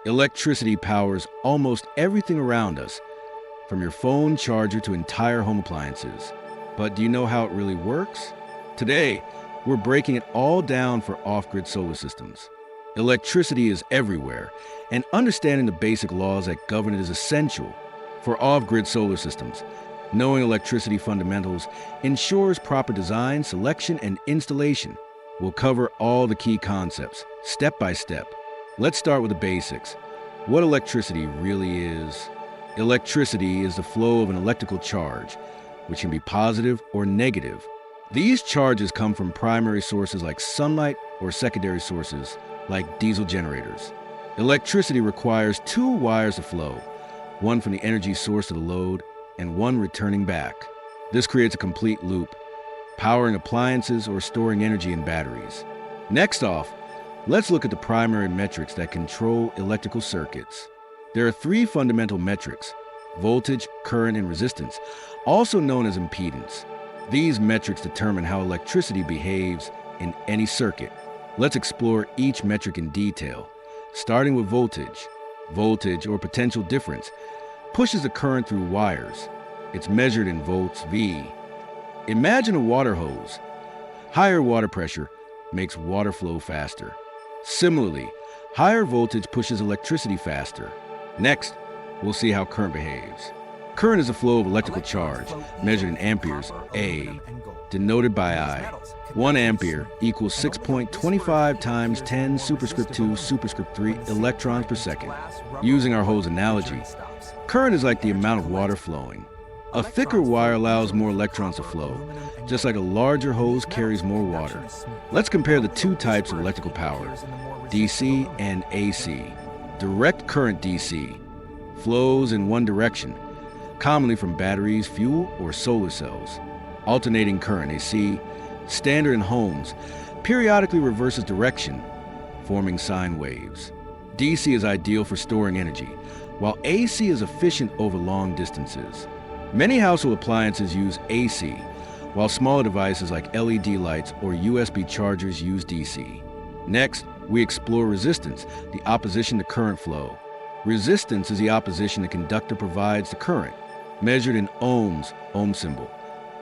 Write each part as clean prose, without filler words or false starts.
Electricity powers almost everything around us, from your phone charger to entire home appliances. But do you know how it really works? Today, we're breaking it all down for off-grid solar systems. Electricity is everywhere, and understanding the basic laws that govern it is essential. For off-grid solar systems, knowing electricity fundamentals ensures proper design, selection, and installation. We'll cover all the key concepts, step by step. Let's start with the basics. What electricity really is. Electricity is the flow of an electrical charge, which can be positive or negative. These charges come from primary sources like sunlight or secondary sources like diesel generators. Electricity requires two wires to flow, one from the energy source to the load and one returning back. This creates a complete loop, powering appliances or storing energy in batteries. Next off, let's look at the primary metrics that control electrical circuits. There are three fundamental metrics: voltage, current, and resistance, also known as impedance. These metrics determine how electricity behaves in any circuit. Let's explore each metric in detail, starting with voltage. Voltage, or potential difference, pushes the current through wires. It's measured in volts V. Imagine a water hose. Higher water pressure makes water flow faster. Similarly, higher voltage pushes electricity faster. Next, we'll see how current behaves. Current is the flow of electrical charge, measured in amperes, A, denoted by I. 1 ampere equals 6.25 times 10 superscript 2 superscript 3 electrons per second. Using our hose analogy, current is like the amount of water flowing. A thicker wire allows more electrons to flow, just like a larger hose carries more water. Let's compare the two types of electrical power, DC and AC. Direct current DC flows in one direction, commonly from batteries, fuel, or solar cells. Alternating current, AC, standard in homes, periodically reverses direction, forming sine waves. DC is ideal for storing energy, while AC is efficient over long distances. Many household appliances use AC, while smaller devices like LED lights or USB chargers use DC. Next, we explore resistance, the opposition to current flow. Resistance is the opposition a conductor provides to current, measured in ohms, ohm symbol.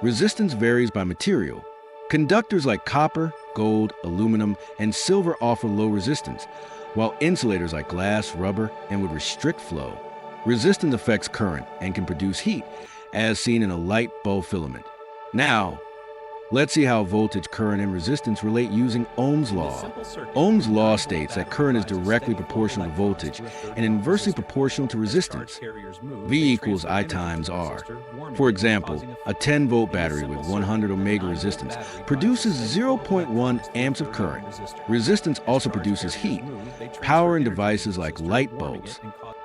Resistance varies by material. Conductors like copper, gold, aluminum, and silver offer low resistance, while insulators like glass, rubber, and would restrict flow. Resistance affects current and can produce heat, as seen in a light bulb filament. Now, let's see how voltage, current, and resistance relate using Ohm's law. Ohm's law states that current is directly proportional to voltage and inversely proportional to resistance. V equals I times R. For example, a 10-volt battery with 100 ohms resistance produces 0.1 amps of current. Resistance also produces heat, power in devices like light bulbs.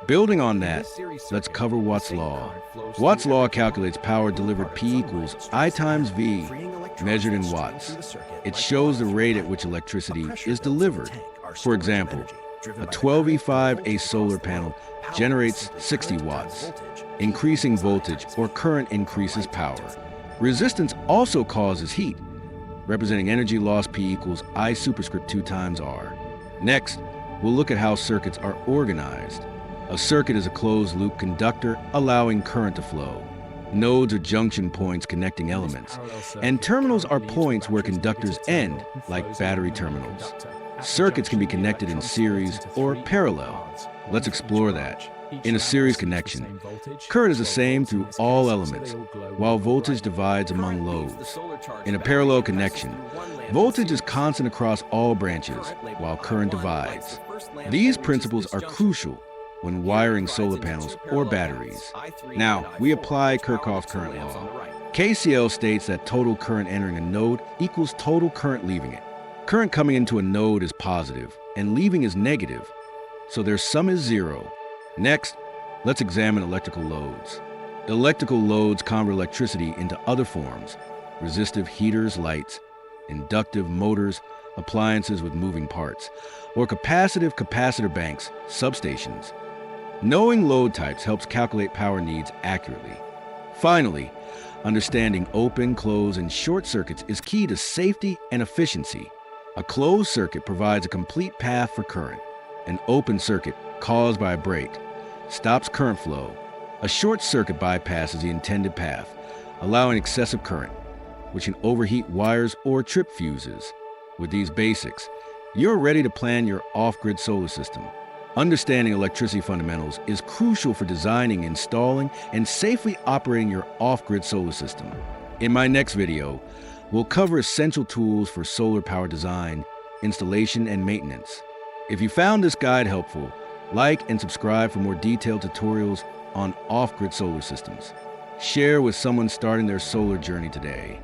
Building on that, let's cover Watt's law. Watt's law calculates power delivered P equals I times V, measured in watts. It shows the rate at which electricity is delivered. For example, a 12E5A solar panel generates 60 watts. Increasing voltage or current increases power. Resistance also causes heat, representing energy loss P equals I superscript 2 times R. Next, we'll look at how circuits are organized. A circuit is a closed-loop conductor allowing current to flow. Nodes are junction points connecting elements, and terminals are points where conductors end, like battery terminals. Circuits can be connected in series or parallel. Let's explore that. In a series connection, current is the same through all elements, while voltage divides among loads. In a parallel connection, voltage is constant across all branches, while current divides. These principles are crucial when wiring solar panels or batteries. Now, we apply Kirchhoff's current law. KCL states that total current entering a node equals total current leaving it. Current coming into a node is positive, and leaving is negative, so their sum is zero. Next, let's examine electrical loads. Electrical loads convert electricity into other forms: resistive heaters, lights, inductive motors, appliances with moving parts, or capacitive capacitor banks, substations. Knowing load types helps calculate power needs accurately. Finally, understanding open, closed, and short circuits is key to safety and efficiency. A closed circuit provides a complete path for current, An open circuit caused by a break stops current flow. A short circuit bypasses the intended path, allowing excessive current, which can overheat wires or trip fuses. With these basics, you're ready to plan your off-grid solar system. Understanding electricity fundamentals is crucial for designing, installing, and safely operating your off-grid solar system. In my next video, we'll cover essential tools for solar power design, installation, and maintenance. If you found this guide helpful, like and subscribe for more detailed tutorials on off-grid solar systems. Share with someone starting their solar journey today.